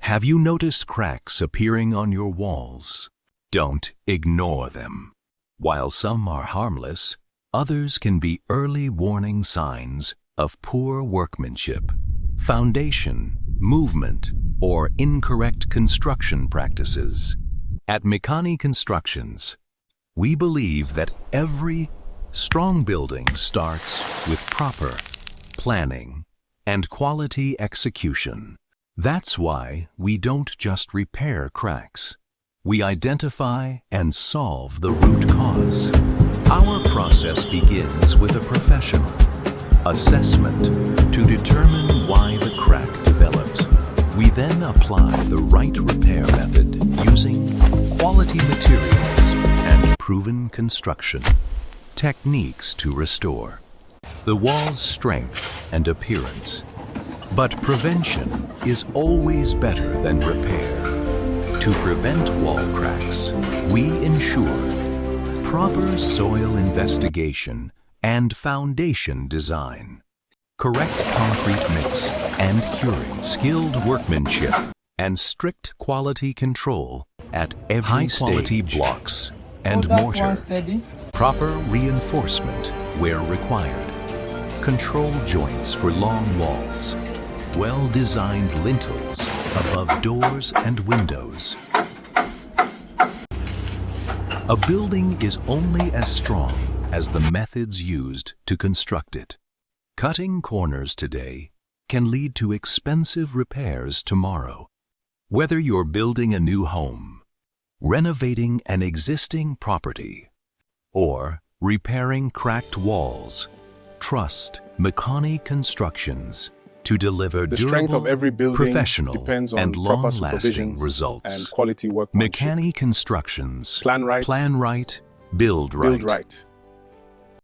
Have you noticed cracks appearing on your walls? Don't ignore them. While some are harmless, others can be early warning signs of poor workmanship, foundation, movement, or incorrect construction practices. At Micani Constructions, we believe that every strong building starts with proper planning and quality execution. That's why we don't just repair cracks. We identify and solve the root cause. Our process begins with a professional assessment to determine why the crack developed. We then apply the right repair method using quality materials and proven construction techniques to restore the wall's strength and appearance. But prevention is always better than repair. To prevent wall cracks, we ensure proper soil investigation and foundation design, correct concrete mix and curing, skilled workmanship, and strict quality control at every high-quality blocks and mortar, proper reinforcement where required, control joints for long walls, well-designed lintels above doors and windows. A building is only as strong as the methods used to construct it. Cutting corners today can lead to expensive repairs tomorrow. Whether you're building a new home, renovating an existing property, or repairing cracked walls, trust Micani Constructions to deliver durable, professional, and long-lasting results. And quality workmanship. Micani Constructions. Plan right. Plan right. Build right. Build right.